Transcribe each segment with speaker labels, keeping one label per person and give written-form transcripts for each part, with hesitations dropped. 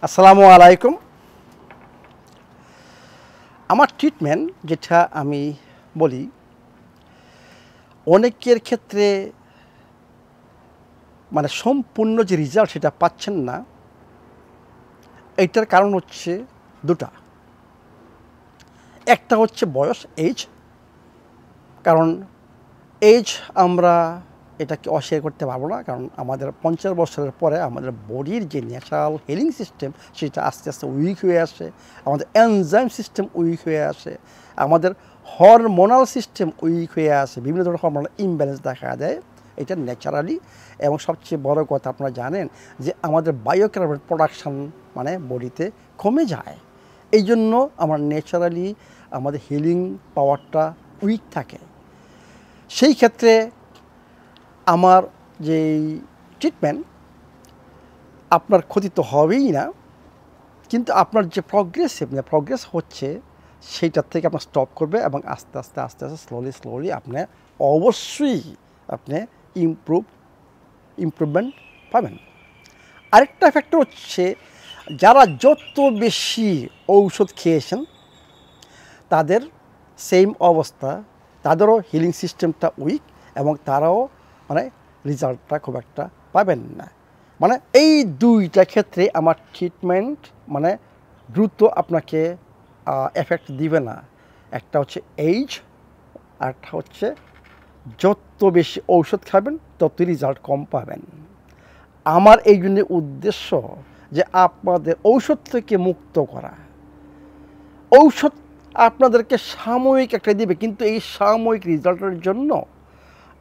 Speaker 1: আসসালামু আলাইকুম। আমার ট্রিটমেন্ট যেটা আমি বলি, অনেকের ক্ষেত্রে মানে সম্পূর্ণ যে রেজাল্ট সেটা পাচ্ছেন না। এইটার কারণ হচ্ছে দুটা। একটা হচ্ছে বয়স, এজ। কারণ এজ আমরা এটাকে অস্বীকার করতে পারবো না, কারণ আমাদের 50 বছরের পরে আমাদের বডির যে ন্যাচারাল হিলিং সিস্টেম সেটা আস্তে আস্তে উইক হয়ে আসে, আমাদের এনজাইম সিস্টেম উইক হয়ে আসে, আমাদের হরমোনাল সিস্টেম উইক হয়ে আসে, বিভিন্ন ধরনের হরমোনাল ইমব্যালেন্স দেখা দেয়। এটা ন্যাচারালি। এবং সবচেয়ে বড় কথা আপনারা জানেন যে আমাদের বায়োকার্বন প্রোডাকশান মানে বডিতে কমে যায়। এই জন্য আমার ন্যাচারালি আমাদের হিলিং পাওয়ারটা উইক থাকে। সেই ক্ষেত্রে আমার যেই ট্রিটমেন্ট, আপনার ক্ষতি তো হবেই না, কিন্তু আপনার যে প্রগ্রেস হচ্ছে সেইটার থেকে আপনার স্টপ করবে এবং আস্তে আস্তে আস্তে আস্তে স্লোলি আপনি অবশ্যই আপনি ইমপ্রুভমেন্ট পাবেন। আরেকটা ফ্যাক্টর হচ্ছে, যারা যত বেশি ঔষধ খেয়েছেন তাদের সেম অবস্থা, তাদেরও হিলিং সিস্টেমটা উইক এবং তারাও মানে রেজাল্টটা খুব একটা পাবেন না। মানে এই দুইটা ক্ষেত্রে আমার ট্রিটমেন্ট মানে দ্রুত আপনাকে এফেক্ট দিবে না। একটা হচ্ছে এইজ, আরেকটা হচ্ছে যত বেশি ঔষধ খাবেন ততই রেজাল্ট কম পাবেন। আমার এই জন্য উদ্দেশ্য যে আপনাদের ঔষধ থেকে মুক্ত করা। ঔষধ আপনাদেরকে সাময়িক একটা দিবে, কিন্তু এই সাময়িক রেজাল্টের জন্য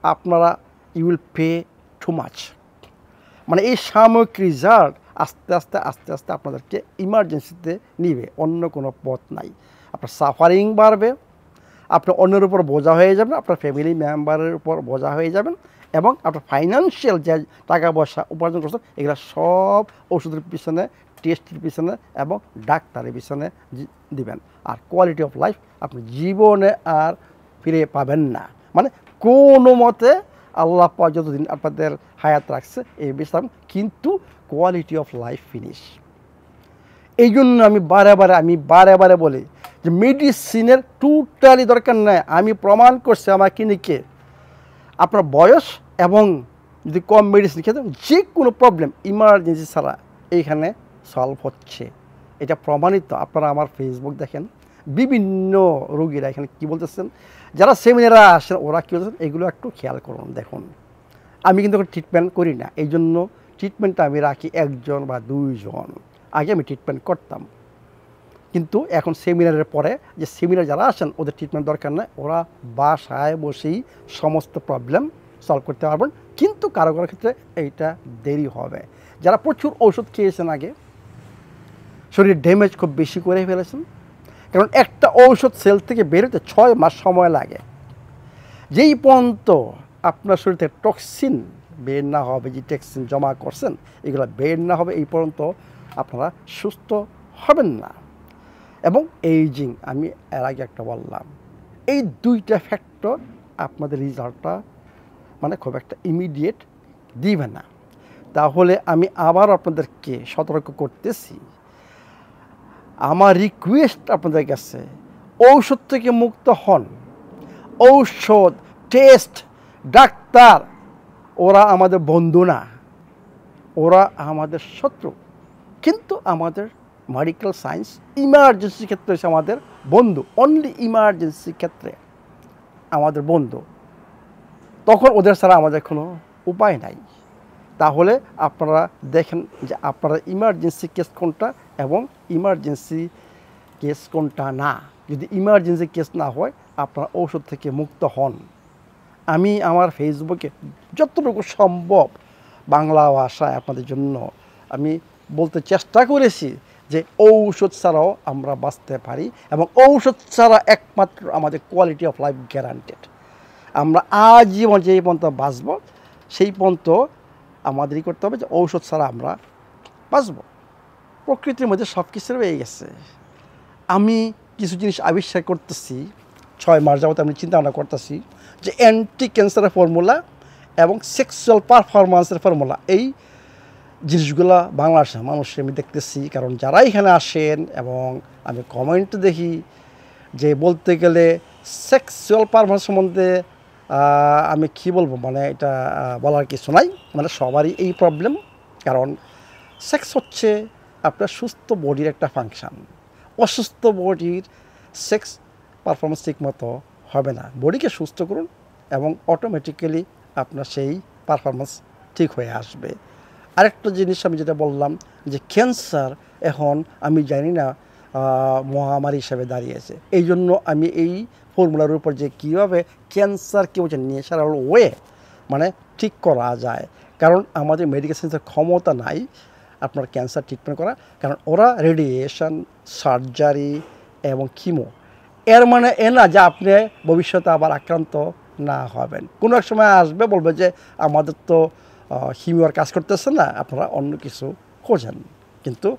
Speaker 1: আপনারা you will pay too much. মানে এই সাময়িক রেজাল্ট আস্তে আস্তে আস্তে আস্তে আপনাদেরকে ইমার্জেন্সিতে নিবে, অন্য কোনো পথ নাই। আপনার সাফারিং বাড়বে, আপনি অন্যের উপর বোঝা হয়ে যাবেন, আপনার ফ্যামিলি মেম্বারের উপর বোঝা হয়ে যাবেন, এবং আপনার ফাইন্যান্সিয়াল যে টাকা পয়সা উপার্জন করছেন এগুলো সব ওষুধের পিছনে, টেস্টের পিছনে এবং ডাক্তারের পিছনে দিবেন। আর কোয়ালিটি অফ লাইফ আপনি জীবনে আর ফিরে পাবেন না। মানে কোনো মতে আল্লাহ পাক যতদিন আপনাদের হায়াত রাখছে এই বিষয়, কিন্তু কোয়ালিটি অফ লাইফ ফিনিশ। এই জন্য আমি বারে বারে বলি যে মেডিসিনের টোটালি দরকার নেই। আমি প্রমাণ করছি আমার ক্লিনিকে, আপনার বয়স এবং যদি কম মেডিসিন খেতে যে কোনো প্রবলেম ইমার্জেন্সি ছাড়া এইখানে সলভ হচ্ছে। এটা প্রমাণিত। আপনারা আমার ফেসবুক দেখেন, বিভিন্ন রোগীরা এখানে কী বলতেছেন, যারা সেমিনারে আসেন ওরা কী বলতেছেন, এগুলো একটু খেয়াল করুন, দেখুন। আমি কিন্তু ট্রিটমেন্ট করি না, এই জন্য ট্রিটমেন্টটা আমি রাখি একজন বা দুইজন। আগে আমি ট্রিটমেন্ট করতাম, কিন্তু এখন সেমিনারের পরে যে সেমিনার যারা আসেন ওদের ট্রিটমেন্ট দরকার নেই, ওরা বাসায় বসেই সমস্ত প্রবলেম সলভ করতে পারবেন। কিন্তু কারো কারো ক্ষেত্রে এইটা দেরি হবে। যারা প্রচুর ওষুধ খেয়েছেন, আগে শরীর ড্যামেজ খুব বেশি করে ফেলেছেন, কারণ একটা ঔষধ সেল থেকে বেরোতে 6 মাস সময় লাগে। যেই পর্যন্ত আপনার শরীর থেকে টক্সিন বের না হবে, যে টক্সিন জমা করছেন এগুলো বের না হবে, এই পর্যন্ত আপনারা সুস্থ হবেন না। এবং এইজিং, আমি এর আগে একটা বললাম, এই দুইটা ফ্যাক্টর আপনাদের রেজাল্টটা মানে খুব একটা ইমিডিয়েট দিবে না। তাহলে আমি আবার আপনাদেরকে সতর্ক করতেছি, আমার রিকোয়েস্ট আপনাদের কাছে, ঔষধ থেকে মুক্ত হন। ঔষধ, টেস্ট, ডাক্তার ওরা আমাদের বন্ধু না, ওরা আমাদের শত্রু। কিন্তু আমাদের মেডিকেল সায়েন্স ইমার্জেন্সি ক্ষেত্রে হচ্ছে আমাদের বন্ধু। অনলি ইমার্জেন্সি ক্ষেত্রে আমাদের বন্ধু, তখন ওদের ছাড়া আমাদের কোনো উপায় নাই। তাহলে আপনারা দেখেন যে আপনারা ইমার্জেন্সি কেস কোনটা এবং ইমার্জেন্সি কেস কোনটা না। যদি ইমার্জেন্সি কেস না হয় আপনারা ঔষধ থেকে মুক্ত হন। আমি আমার ফেসবুকে যতটুকু সম্ভব বাংলা ভাষায় আপনাদের জন্য আমি বলতে চেষ্টা করেছি যে ঔষধ ছাড়াও আমরা বাঁচতে পারি, এবং ঔষধ ছাড়া একমাত্র আমাদের কোয়ালিটি অফ লাইফ গ্যারান্টেড। আমরা আজীবন যেই পর্যন্ত বাঁচব সেই পর্যন্ত আমাদেরই করতে হবে যে ঔষধ ছাড়া আমরা বাঁচব। প্রকৃতির মধ্যে সব কিছু রয়ে গেছে। আমি কিছু জিনিস আবিষ্কার করতেছি, 6 মাস যাবত আমি চিন্তা ভাবনা করতেছি যে অ্যান্টি ক্যান্সারের ফর্মুলা এবং সেক্সুয়াল পারফরমেন্সের ফর্মুলা, এই জিনিসগুলো বাংলাদেশের মানুষের আমি দেখতেছি, কারণ যারা এখানে আসেন এবং আমি কমেন্ট দেখি যে বলতে গেলে সেক্সুয়াল পারফরমেন্স সম্বন্ধে আমি কি বলবো, মানে এটা বলার কিছু নাই, মানে সবারই এই প্রবলেম। কারণ সেক্স হচ্ছে আপনার সুস্থ বডির একটা ফাংশান। অসুস্থ বডির সেক্স পারফরমেন্স ঠিক মতো হবে না। বডিকে সুস্থ করুন এবং অটোমেটিক্যালি আপনার সেই পারফরমেন্স ঠিক হয়ে আসবে। আরেকটা জিনিস আমি যেটা বললাম যে ক্যান্সার এখন আমি জানি না মহামারী হিসাবে দাঁড়িয়েছে। এই জন্য আমি এই ফর্মুলার উপর যে কীভাবে ক্যান্সার কেউ যে ন্যাচারাল ওয়ে মানে ঠিক করা যায়, কারণ আমাদের মেডিকেল সায়েন্সের ক্ষমতা নাই আপনার ক্যান্সার ট্রিটমেন্ট করা, কারণ ওরা রেডিয়েশন, সার্জারি এবং কিমো, এর মানে এ না যে আপনি ভবিষ্যতে আবার আক্রান্ত না হবেন। কোনো এক সময় আসবে বলবে যে আমাদের তো হিমিওর কাজ করতেছে না, আপনারা অন্য কিছু খোঁজেন। কিন্তু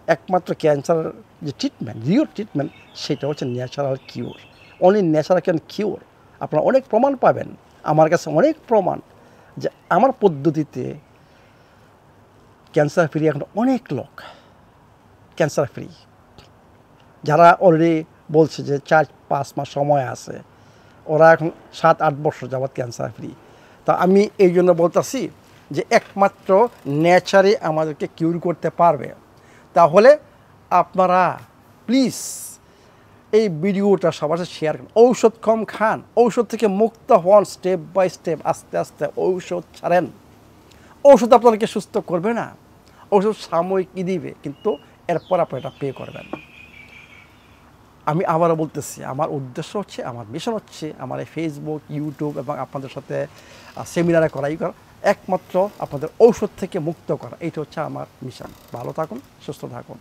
Speaker 1: একমাত্র ক্যান্সার যে ট্রিটমেন্ট, রিওর ট্রিটমেন্ট, সেটা হচ্ছে natural cure. Only natural can cure. আপনারা অনেক প্রমাণ পাবেন, আমার কাছে অনেক প্রমাণ যে আমার পদ্ধতিতে ক্যান্সার ফ্রি এখন অনেক লোক ক্যান্সার ফ্রি, যারা অলরেডি বলছে যে 4-5 মাস সময় আছে, ওরা এখন 7-8 বছর যাবৎ ক্যান্সার ফ্রি। তা আমি এই জন্য বলতেছি যে একমাত্র নেচারে আমাদেরকে কিউর করতে পারবে। তাহলে আপনারা প্লিজ এই ভিডিওটা সবার সাথে শেয়ার করুন। ঔষধ কম খান, ঔষধ থেকে মুক্ত হন, স্টেপ বাই স্টেপ আস্তে আস্তে ঔষধ ছাড়েন। ঔষধ আপনাদেরকে সুস্থ করবে না, ঔষধ সাময়িক দিবে, কিন্তু এরপর আপনি এটা পে করবেন। আমি আবারও বলতেছি, আমার উদ্দেশ্য হচ্ছে, আমার মিশন হচ্ছে আমার এই ফেসবুক, ইউটিউব এবং আপনাদের সাথে সেমিনারে করা একমাত্র আপনাদের ঔষধ থেকে মুক্ত করা। এইটা হচ্ছে আমার মিশন। ভালো থাকুন, সুস্থ থাকুন।